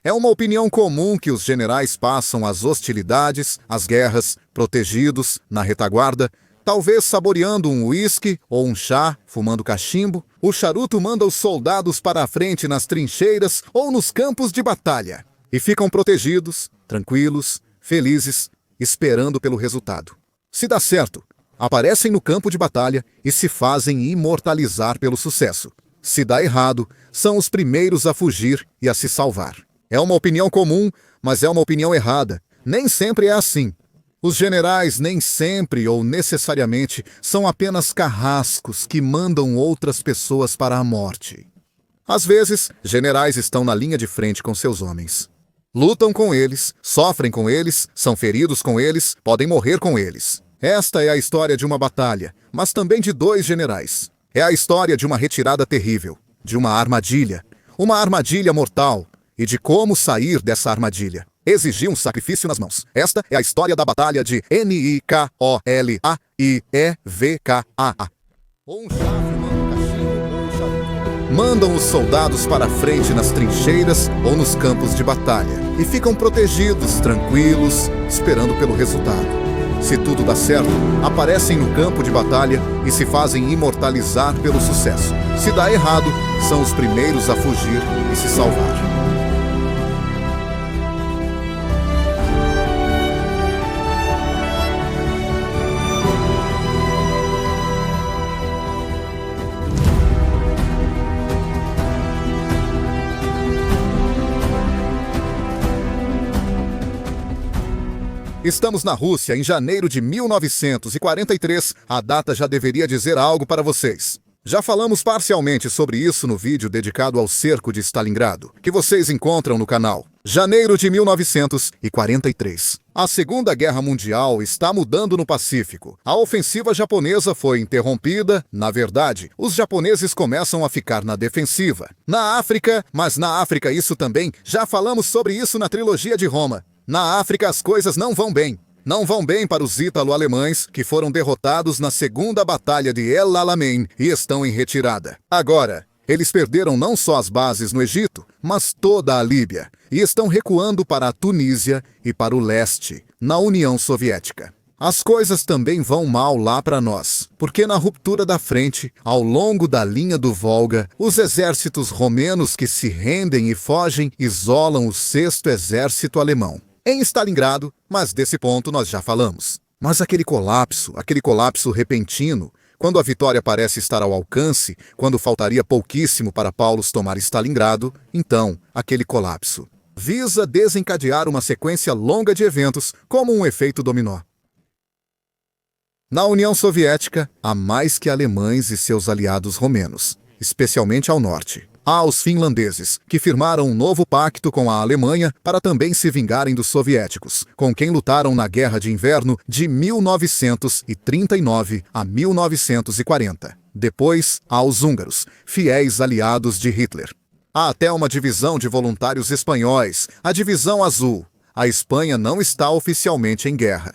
É uma opinião comum que os generais passam as hostilidades, as guerras, protegidos, na retaguarda, talvez saboreando um uísque ou um chá, fumando cachimbo. O charuto manda os soldados para a frente nas trincheiras ou nos campos de batalha. E ficam protegidos, tranquilos, felizes, esperando pelo resultado. Se dá certo, aparecem no campo de batalha e se fazem imortalizar pelo sucesso. Se dá errado, são os primeiros a fugir e a se salvar. É uma opinião comum, mas é uma opinião errada. Nem sempre é assim. Os generais nem sempre ou necessariamente são apenas carrascos que mandam outras pessoas para a morte. Às vezes, generais estão na linha de frente com seus homens. Lutam com eles, sofrem com eles, são feridos com eles, podem morrer com eles. Esta é a história de uma batalha, mas também de 2 generais. É a história de uma retirada terrível, de uma armadilha mortal, e de como sair dessa armadilha. Exigiu um sacrifício nas mãos. Esta é a história da batalha de Nikolaievka. Mandam os soldados para a frente nas trincheiras ou nos campos de batalha e ficam protegidos, tranquilos, esperando pelo resultado. Se tudo dá certo, aparecem no campo de batalha e se fazem imortalizar pelo sucesso. Se dá errado, são os primeiros a fugir e se salvar. Estamos na Rússia em janeiro de 1943. A data já deveria dizer algo para vocês. Já falamos parcialmente sobre isso no vídeo dedicado ao cerco de Stalingrado, que vocês encontram no canal. Janeiro de 1943. A Segunda Guerra Mundial está mudando no Pacífico. A ofensiva japonesa foi interrompida. Na verdade, os japoneses começam a ficar na defensiva. Na África, mas na África isso também, já falamos sobre isso na trilogia de Roma. Na África as coisas não vão bem. Não vão bem para os ítalo-alemães, que foram derrotados na Segunda Batalha de El Alamein e estão em retirada. Agora, eles perderam não só as bases no Egito, mas toda a Líbia, e estão recuando para a Tunísia e para o leste, na União Soviética. As coisas também vão mal lá para nós, porque na ruptura da frente, ao longo da linha do Volga, os exércitos romenos que se rendem e fogem isolam o 6º Exército Alemão. Em Stalingrado, mas desse ponto nós já falamos. Mas aquele colapso repentino, quando a vitória parece estar ao alcance, quando faltaria pouquíssimo para Paulus tomar Stalingrado, então, aquele colapso visa desencadear uma sequência longa de eventos como um efeito dominó. Na União Soviética, há mais que alemães e seus aliados romenos, especialmente ao norte. Há os finlandeses, que firmaram um novo pacto com a Alemanha para também se vingarem dos soviéticos, com quem lutaram na Guerra de Inverno de 1939 a 1940. Depois, há os húngaros, fiéis aliados de Hitler. Há até uma divisão de voluntários espanhóis, a Divisão Azul. A Espanha não está oficialmente em guerra.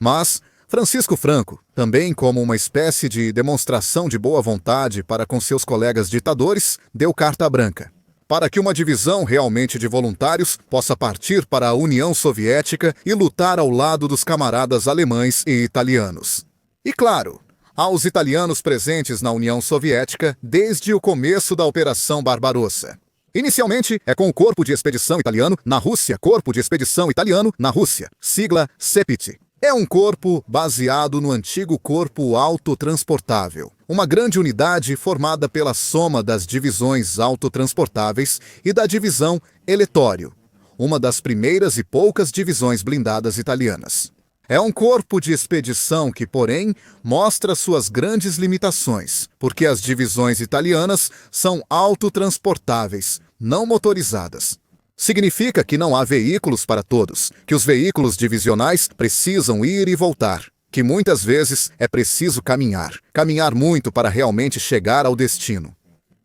Mas Francisco Franco, também como uma espécie de demonstração de boa vontade para com seus colegas ditadores, deu carta branca, para que uma divisão realmente de voluntários possa partir para a União Soviética e lutar ao lado dos camaradas alemães e italianos. E claro, há os italianos presentes na União Soviética desde o começo da Operação Barbarossa. Inicialmente, é com o Corpo de Expedição Italiano na Rússia, Corpo de Expedição Italiano na Rússia, sigla CEPIT. É um corpo baseado no antigo Corpo Autotransportável, uma grande unidade formada pela soma das divisões autotransportáveis e da divisão Eletório, uma das primeiras e poucas divisões blindadas italianas. É um corpo de expedição que, porém, mostra suas grandes limitações, porque as divisões italianas são autotransportáveis, não motorizadas. Significa que não há veículos para todos, que os veículos divisionais precisam ir e voltar, que muitas vezes é preciso caminhar muito para realmente chegar ao destino.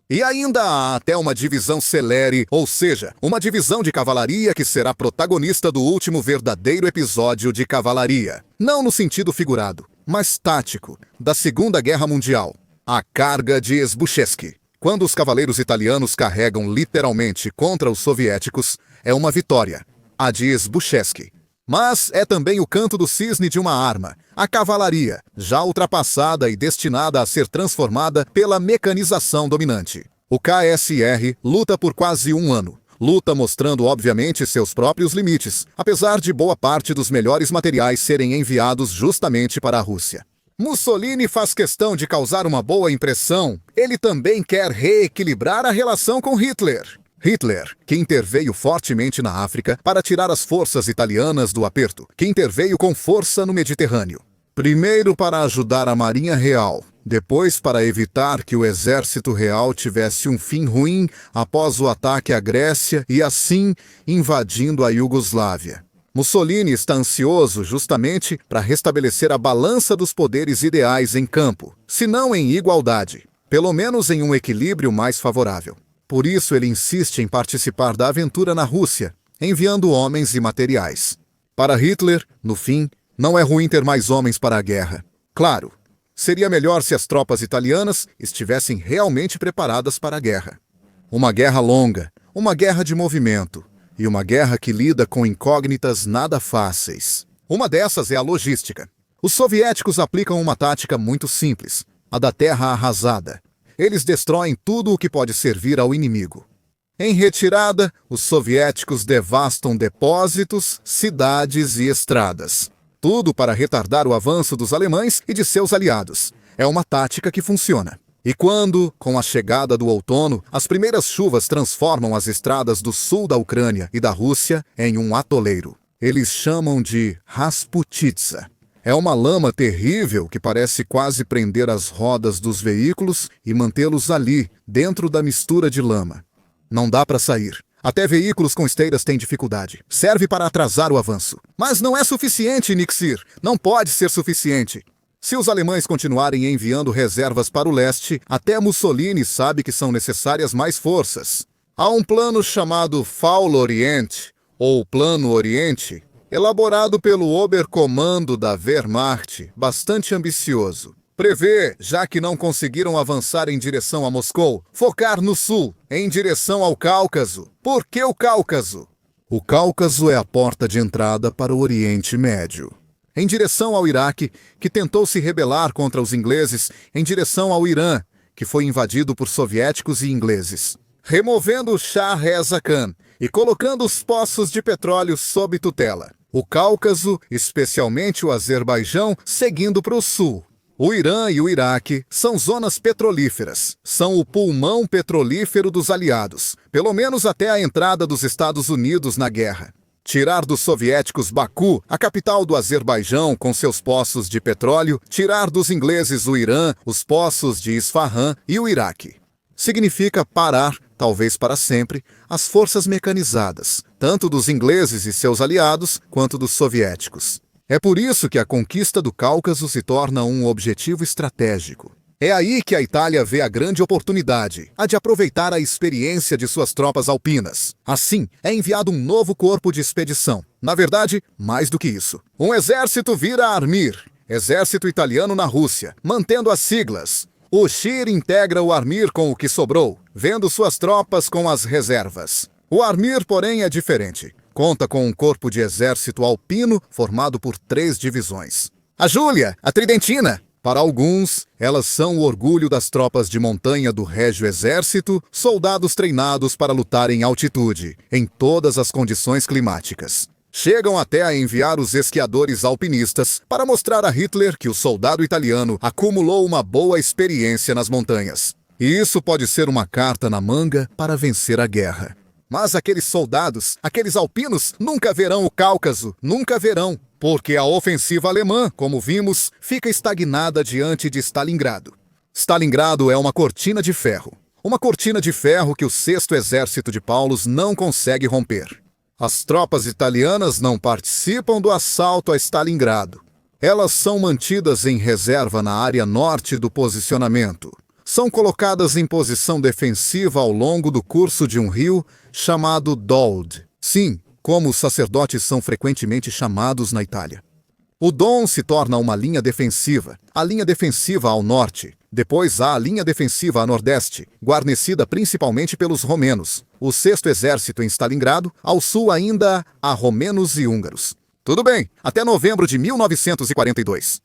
E ainda há até uma divisão celere, ou seja, uma divisão de cavalaria que será protagonista do último verdadeiro episódio de cavalaria. Não no sentido figurado, mas tático, da Segunda Guerra Mundial, a carga de Sbucheski. Quando os cavaleiros italianos carregam literalmente contra os soviéticos, é uma vitória, a de Zbuszewski. Mas é também o canto do cisne de uma arma, a cavalaria, já ultrapassada e destinada a ser transformada pela mecanização dominante. O KSR luta por quase um ano. Luta mostrando obviamente seus próprios limites, apesar de boa parte dos melhores materiais serem enviados justamente para a Rússia. Mussolini faz questão de causar uma boa impressão. Ele também quer reequilibrar a relação com Hitler. Hitler, que interveio fortemente na África para tirar as forças italianas do aperto, que interveio com força no Mediterrâneo. Primeiro para ajudar a Marinha Real, depois para evitar que o Exército Real tivesse um fim ruim após o ataque à Grécia e assim invadindo a Iugoslávia. Mussolini está ansioso justamente para restabelecer a balança dos poderes ideais em campo, se não em igualdade, pelo menos em um equilíbrio mais favorável. Por isso ele insiste em participar da aventura na Rússia, enviando homens e materiais. Para Hitler, no fim, não é ruim ter mais homens para a guerra. Claro, seria melhor se as tropas italianas estivessem realmente preparadas para a guerra. Uma guerra longa, uma guerra de movimento, e uma guerra que lida com incógnitas nada fáceis. Uma dessas é a logística. Os soviéticos aplicam uma tática muito simples, a da terra arrasada. Eles destroem tudo o que pode servir ao inimigo. Em retirada, os soviéticos devastam depósitos, cidades e estradas. Tudo para retardar o avanço dos alemães e de seus aliados. É uma tática que funciona. E quando, com a chegada do outono, as primeiras chuvas transformam as estradas do sul da Ucrânia e da Rússia em um atoleiro, eles chamam de Rasputitsa. É uma lama terrível que parece quase prender as rodas dos veículos e mantê-los ali, dentro da mistura de lama. Não dá para sair. Até veículos com esteiras têm dificuldade. Serve para atrasar o avanço. Mas não é suficiente, Niksir. Não pode ser suficiente. Se os alemães continuarem enviando reservas para o leste, até Mussolini sabe que são necessárias mais forças. Há um plano chamado Faul Orient, ou Plano Oriente, elaborado pelo Oberkommando da Wehrmacht, bastante ambicioso. Prevê, já que não conseguiram avançar em direção a Moscou, focar no sul, em direção ao Cáucaso. Por que o Cáucaso? O Cáucaso é a porta de entrada para o Oriente Médio. Em direção ao Iraque, que tentou se rebelar contra os ingleses, em direção ao Irã, que foi invadido por soviéticos e ingleses. Removendo o Shah Reza Khan e colocando os poços de petróleo sob tutela. O Cáucaso, especialmente o Azerbaijão, seguindo para o sul. O Irã e o Iraque são zonas petrolíferas, são o pulmão petrolífero dos aliados, pelo menos até a entrada dos Estados Unidos na guerra. Tirar dos soviéticos Baku, a capital do Azerbaijão com seus poços de petróleo, tirar dos ingleses o Irã, os poços de Isfahan e o Iraque. Significa parar, talvez para sempre, as forças mecanizadas, tanto dos ingleses e seus aliados, quanto dos soviéticos. É por isso que a conquista do Cáucaso se torna um objetivo estratégico. É aí que a Itália vê a grande oportunidade, a de aproveitar a experiência de suas tropas alpinas. Assim, é enviado um novo corpo de expedição. Na verdade, mais do que isso. Um exército vira Armir, exército italiano na Rússia, mantendo as siglas. O Shir integra o Armir com o que sobrou, vendo suas tropas com as reservas. O Armir, porém, é diferente. Conta com um corpo de exército alpino formado por 3 divisões. A Júlia, a Tridentina. Para alguns, elas são o orgulho das tropas de montanha do Régio Exército, soldados treinados para lutar em altitude, em todas as condições climáticas. Chegam até a enviar os esquiadores alpinistas para mostrar a Hitler que o soldado italiano acumulou uma boa experiência nas montanhas. E isso pode ser uma carta na manga para vencer a guerra. Mas aqueles soldados, aqueles alpinos, nunca verão o Cáucaso, nunca verão, porque a ofensiva alemã, como vimos, fica estagnada diante de Stalingrado. Stalingrado é uma cortina de ferro que o 6º Exército de Paulus não consegue romper. As tropas italianas não participam do assalto a Stalingrado. Elas são mantidas em reserva na área norte do posicionamento. São colocadas em posição defensiva ao longo do curso de um rio chamado Dold. Sim, como os sacerdotes são frequentemente chamados na Itália. O Don se torna uma linha defensiva, a linha defensiva ao norte, Depois há a linha defensiva a nordeste, guarnecida principalmente pelos romenos. O sexto exército em Stalingrado, ao sul ainda há romenos e húngaros. Tudo bem, até novembro de 1942.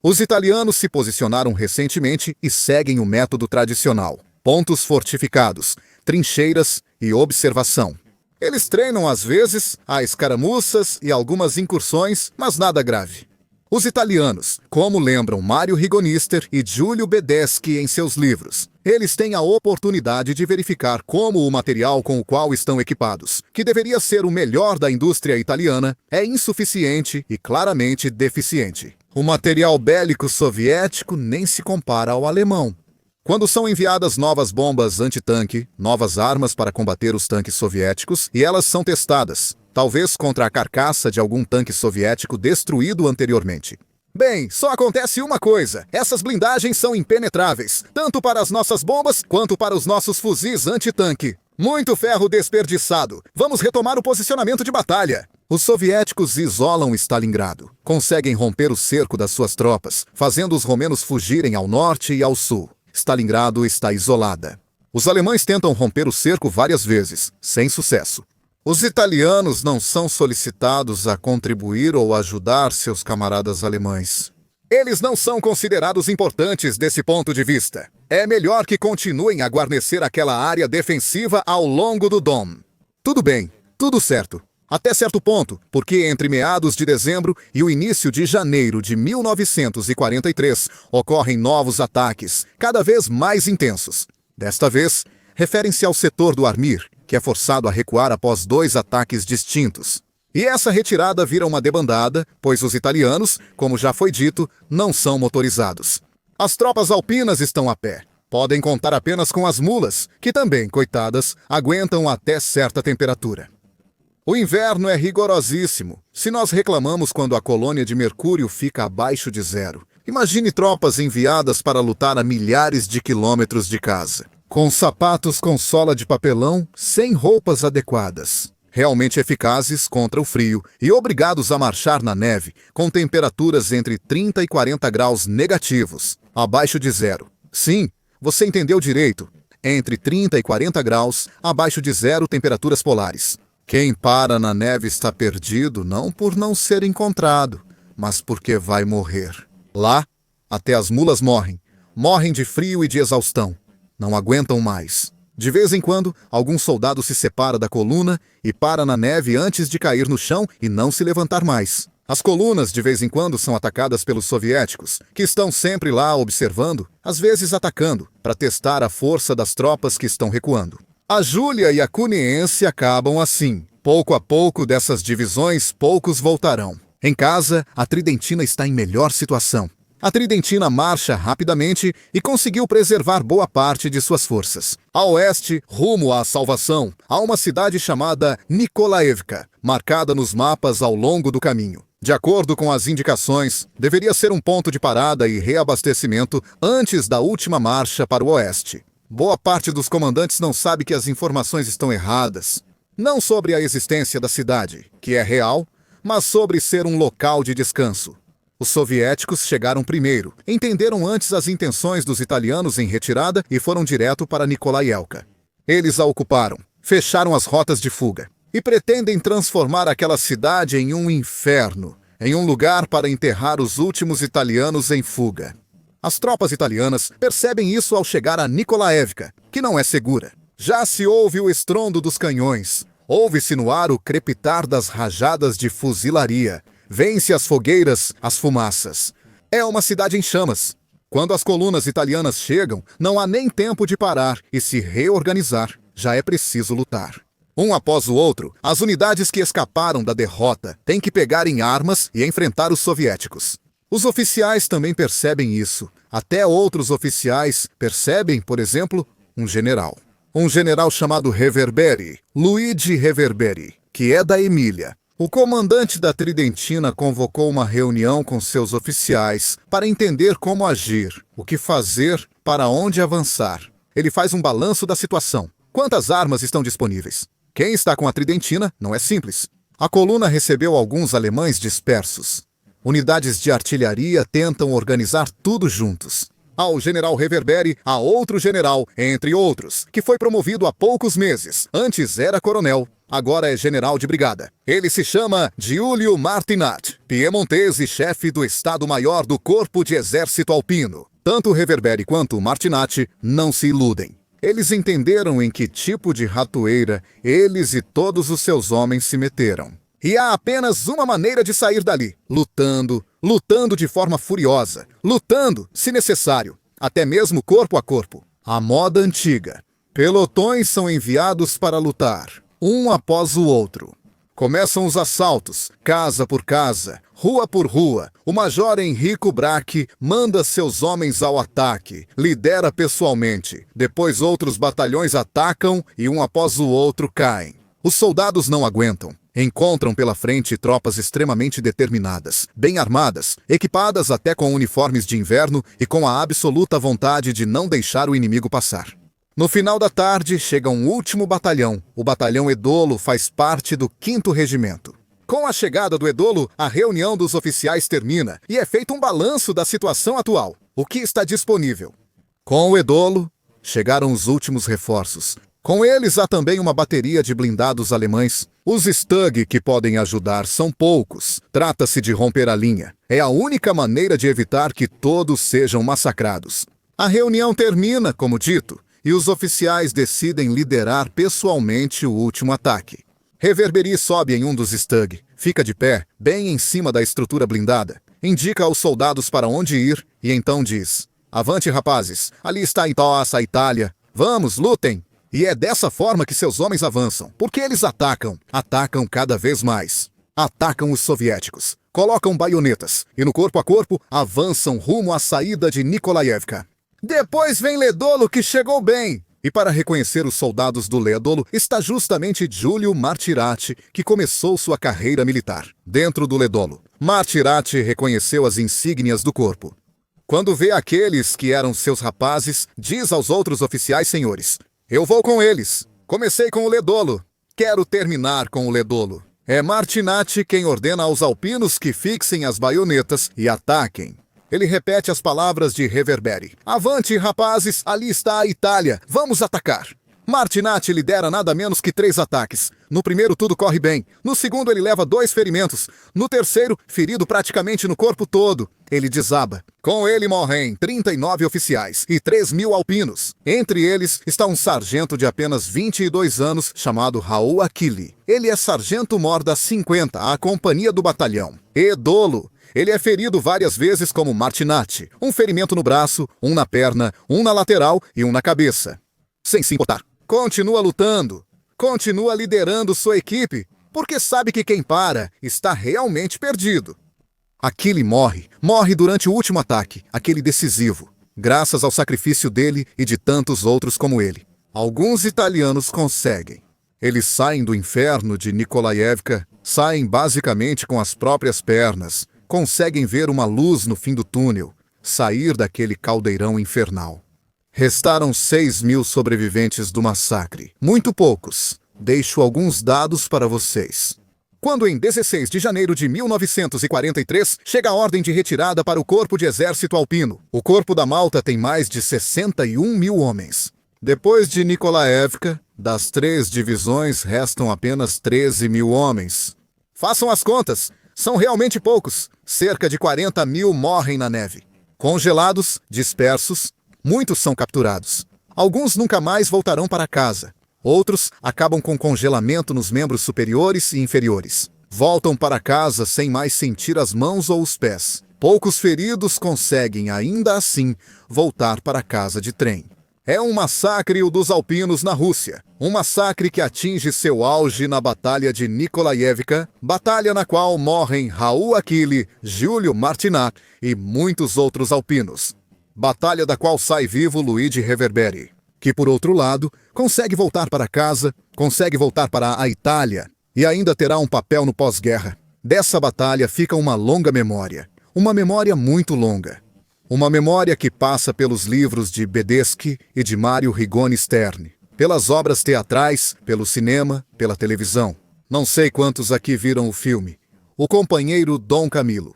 Os italianos se posicionaram recentemente e seguem o método tradicional. Pontos fortificados, trincheiras e observação. Eles treinam às vezes, há escaramuças e algumas incursões, mas nada grave. Os italianos, como lembram Mário Rigonister e Giulio Bedeschi em seus livros, eles têm a oportunidade de verificar como o material com o qual estão equipados, que deveria ser o melhor da indústria italiana, é insuficiente e claramente deficiente. O material bélico soviético nem se compara ao alemão. Quando são enviadas novas bombas antitanque, novas armas para combater os tanques soviéticos, e elas são testadas, talvez contra a carcaça de algum tanque soviético destruído anteriormente. Bem, só acontece uma coisa: essas blindagens são impenetráveis, tanto para as nossas bombas quanto para os nossos fuzis antitanque. Muito ferro desperdiçado. Vamos retomar o posicionamento de batalha. Os soviéticos isolam Stalingrado. Conseguem romper o cerco das suas tropas, fazendo os romenos fugirem ao norte e ao sul. Stalingrado está isolada. Os alemães tentam romper o cerco várias vezes, sem sucesso. Os italianos não são solicitados a contribuir ou ajudar seus camaradas alemães. Eles não são considerados importantes desse ponto de vista. É melhor que continuem a guarnecer aquela área defensiva ao longo do Don. Tudo bem, tudo certo. Até certo ponto, porque entre meados de dezembro e o início de janeiro de 1943 ocorrem novos ataques, cada vez mais intensos. Desta vez, referem-se ao setor do Armir, que é forçado a recuar após 2 ataques distintos. E essa retirada vira uma debandada, pois os italianos, como já foi dito, não são motorizados. As tropas alpinas estão a pé. Podem contar apenas com as mulas, que também, coitadas, aguentam até certa temperatura. O inverno é rigorosíssimo. Se nós reclamamos quando a colônia de mercúrio fica abaixo de zero, imagine tropas enviadas para lutar a milhares de quilômetros de casa, com sapatos com sola de papelão, sem roupas adequadas, realmente eficazes contra o frio e obrigados a marchar na neve, com temperaturas entre 30 e 40 graus negativos, abaixo de zero. Sim, você entendeu direito. Entre 30 e 40 graus, abaixo de zero temperaturas polares. Quem para na neve está perdido não por não ser encontrado, mas porque vai morrer. Lá, até as mulas morrem. Morrem de frio e de exaustão. Não aguentam mais. De vez em quando, algum soldado se separa da coluna e para na neve antes de cair no chão e não se levantar mais. As colunas, de vez em quando, são atacadas pelos soviéticos, que estão sempre lá observando, às vezes atacando, para testar a força das tropas que estão recuando. A Júlia e a Cuniense acabam assim. Pouco a pouco dessas divisões, poucos voltarão. Em casa, a Tridentina está em melhor situação. A Tridentina marcha rapidamente e conseguiu preservar boa parte de suas forças. A oeste, rumo à salvação, há uma cidade chamada Nikolaevka, marcada nos mapas ao longo do caminho. De acordo com as indicações, deveria ser um ponto de parada e reabastecimento antes da última marcha para o oeste. Boa parte dos comandantes não sabe que as informações estão erradas. Não sobre a existência da cidade, que é real, mas sobre ser um local de descanso. Os soviéticos chegaram primeiro, entenderam antes as intenções dos italianos em retirada e foram direto para Nikolaevka. Eles a ocuparam, fecharam as rotas de fuga e pretendem transformar aquela cidade em um inferno, em um lugar para enterrar os últimos italianos em fuga. As tropas italianas percebem isso ao chegar a Nikolaevka, que não é segura. Já se ouve o estrondo dos canhões, ouve-se no ar o crepitar das rajadas de fuzilaria, vêm-se as fogueiras, as fumaças. É uma cidade em chamas. Quando as colunas italianas chegam, não há nem tempo de parar e se reorganizar. Já é preciso lutar. Um após o outro, as unidades que escaparam da derrota têm que pegar em armas e enfrentar os soviéticos. Os oficiais também percebem isso. Até outros oficiais percebem, por exemplo, um general. Um general chamado Reverberi, Luigi Reverberi, que é da Emília. O comandante da Tridentina convocou uma reunião com seus oficiais para entender como agir, o que fazer, para onde avançar. Ele faz um balanço da situação. Quantas armas estão disponíveis? Quem está com a Tridentina não é simples. A coluna recebeu alguns alemães dispersos. Unidades de artilharia tentam organizar tudo juntos. Ao general Reverberi, a outro general, entre outros, que foi promovido há poucos meses. Antes era coronel, agora é general de brigada. Ele se chama Giulio Martinat, piemontese, chefe do Estado-Maior do Corpo de Exército Alpino. Tanto Reverberi quanto Martinat não se iludem. Eles entenderam em que tipo de ratoeira eles e todos os seus homens se meteram. E há apenas uma maneira de sair dali: lutando, lutando de forma furiosa, lutando, se necessário, até mesmo corpo a corpo. A moda antiga. Pelotões são enviados para lutar, um após o outro. Começam os assaltos, casa por casa, rua por rua. O major Henrico Braque manda seus homens ao ataque, lidera pessoalmente. Depois outros batalhões atacam e um após o outro caem. Os soldados não aguentam. Encontram pela frente tropas extremamente determinadas, bem armadas, equipadas até com uniformes de inverno e com a absoluta vontade de não deixar o inimigo passar. No final da tarde, chega um último batalhão. O batalhão Edolo faz parte do 5º Regimento. Com a chegada do Edolo, a reunião dos oficiais termina e é feito um balanço da situação atual. O que está disponível? Com o Edolo, chegaram os últimos reforços. Com eles há também uma bateria de blindados alemães. Os Stug que podem ajudar são poucos. Trata-se de romper a linha. É a única maneira de evitar que todos sejam massacrados. A reunião termina, como dito, e os oficiais decidem liderar pessoalmente o último ataque. Reverberi sobe em um dos Stug, fica de pé, bem em cima da estrutura blindada, indica aos soldados para onde ir e então diz: "Avante, rapazes, ali está a Itália. Vamos, lutem!" E é dessa forma que seus homens avançam, porque eles atacam cada vez mais. Atacam os soviéticos, colocam baionetas e no corpo a corpo avançam rumo à saída de Nikolaevka. Depois vem Ledolo, que chegou bem. E para reconhecer os soldados do Ledolo está justamente Giulio Martirati, que começou sua carreira militar. Dentro do Ledolo, Martirati reconheceu as insígnias do corpo. Quando vê aqueles que eram seus rapazes, diz aos outros oficiais: "Senhores, eu vou com eles. Comecei com o Ledolo. Quero terminar com o Ledolo." É Martinat quem ordena aos alpinos que fixem as baionetas e ataquem. Ele repete as palavras de Reverberi: "Avante, rapazes, ali está a Itália. Vamos atacar." Martinat lidera nada menos que 3 ataques. No primeiro tudo corre bem. No segundo ele leva 2 ferimentos. No terceiro, ferido praticamente no corpo todo, ele desaba. Com ele morrem 39 oficiais e 3.000 alpinos. Entre eles está um sargento de apenas 22 anos chamado Raul Achille. Ele é sargento-mor da 50, a companhia do batalhão. Edolo. Ele é ferido várias vezes como Martinat. Um ferimento no braço, um na perna, um na lateral e um na cabeça. Sem se importar. Continua lutando. Continua liderando sua equipe, porque sabe que quem para está realmente perdido. Achille morre durante o último ataque, aquele decisivo, graças ao sacrifício dele e de tantos outros como ele. Alguns italianos conseguem. Eles saem do inferno de Nikolaevka, saem basicamente com as próprias pernas, conseguem ver uma luz no fim do túnel, sair daquele caldeirão infernal. Restaram 6.000 sobreviventes do massacre. Muito poucos. Deixo alguns dados para vocês. Quando em 16 de janeiro de 1943 chega a ordem de retirada para o Corpo de Exército Alpino. O Corpo da Malta tem mais de 61.000 homens. Depois de Nikolaevka, das 3 divisões restam apenas 13.000 homens. Façam as contas. São realmente poucos. Cerca de 40.000 morrem na neve. Congelados, dispersos. Muitos são capturados. Alguns nunca mais voltarão para casa. Outros acabam com congelamento nos membros superiores e inferiores. Voltam para casa sem mais sentir as mãos ou os pés. Poucos feridos conseguem, ainda assim, voltar para casa de trem. É um massacre o dos alpinos na Rússia. Um massacre que atinge seu auge na Batalha de Nikolaevka, batalha na qual morrem Raul Achille, Giulio Martinat e muitos outros alpinos. Batalha da qual sai vivo Luigi Reverberi, que, por outro lado, consegue voltar para casa, consegue voltar para a Itália e ainda terá um papel no pós-guerra. Dessa batalha fica uma longa memória, uma memória muito longa. Uma memória que passa pelos livros de Bedeschi e de Mario Rigoni Stern, pelas obras teatrais, pelo cinema, pela televisão. Não sei quantos aqui viram o filme O Companheiro Dom Camilo.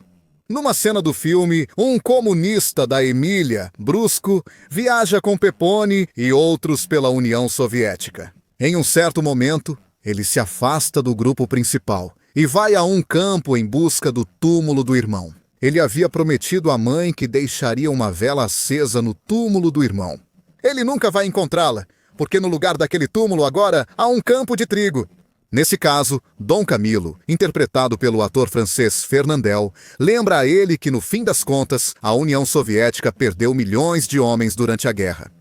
Numa cena do filme, um comunista da Emília, Brusco, viaja com Pepone e outros pela União Soviética. Em um certo momento, ele se afasta do grupo principal e vai a um campo em busca do túmulo do irmão. Ele havia prometido à mãe que deixaria uma vela acesa no túmulo do irmão. Ele nunca vai encontrá-la, porque no lugar daquele túmulo agora há um campo de trigo. Nesse caso, Dom Camilo, interpretado pelo ator francês Fernandel, lembra a ele que, no fim das contas, a União Soviética perdeu milhões de homens durante a guerra.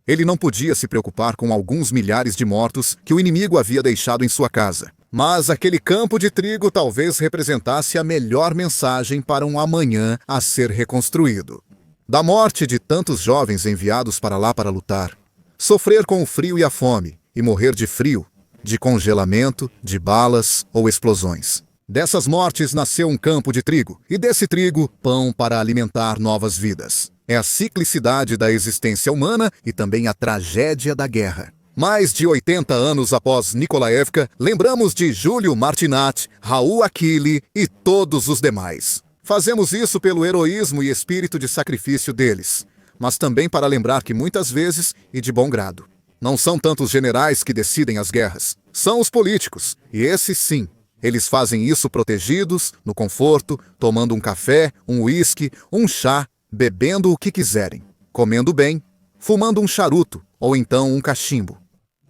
Ele não podia se preocupar com alguns milhares de mortos que o inimigo havia deixado em sua casa. Mas aquele campo de trigo talvez representasse a melhor mensagem para um amanhã a ser reconstruído. Da morte de tantos jovens enviados para lá para lutar, sofrer com o frio e a fome e morrer de frio, de congelamento, de balas ou explosões. Dessas mortes nasceu um campo de trigo, e desse trigo, pão para alimentar novas vidas. É a ciclicidade da existência humana e também a tragédia da guerra. Mais de 80 anos após Nikolaevka, lembramos de Júlio Martinat, Raul Achille e todos os demais. Fazemos isso pelo heroísmo e espírito de sacrifício deles, mas também para lembrar que muitas vezes, e de bom grado, não são tanto os generais que decidem as guerras, são os políticos, e esses sim. Eles fazem isso protegidos, no conforto, tomando um café, um uísque, um chá, bebendo o que quiserem, comendo bem, fumando um charuto ou então um cachimbo.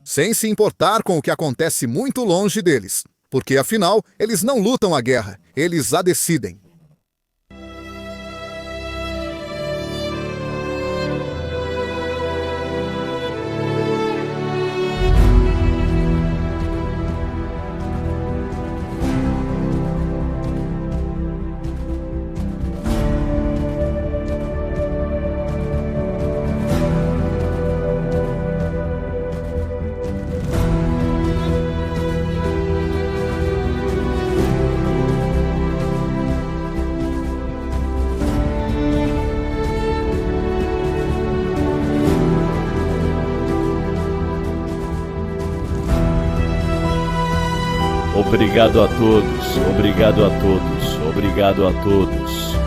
Sem se importar com o que acontece muito longe deles, porque afinal eles não lutam a guerra, eles a decidem. Obrigado a todos, obrigado a todos, obrigado a todos.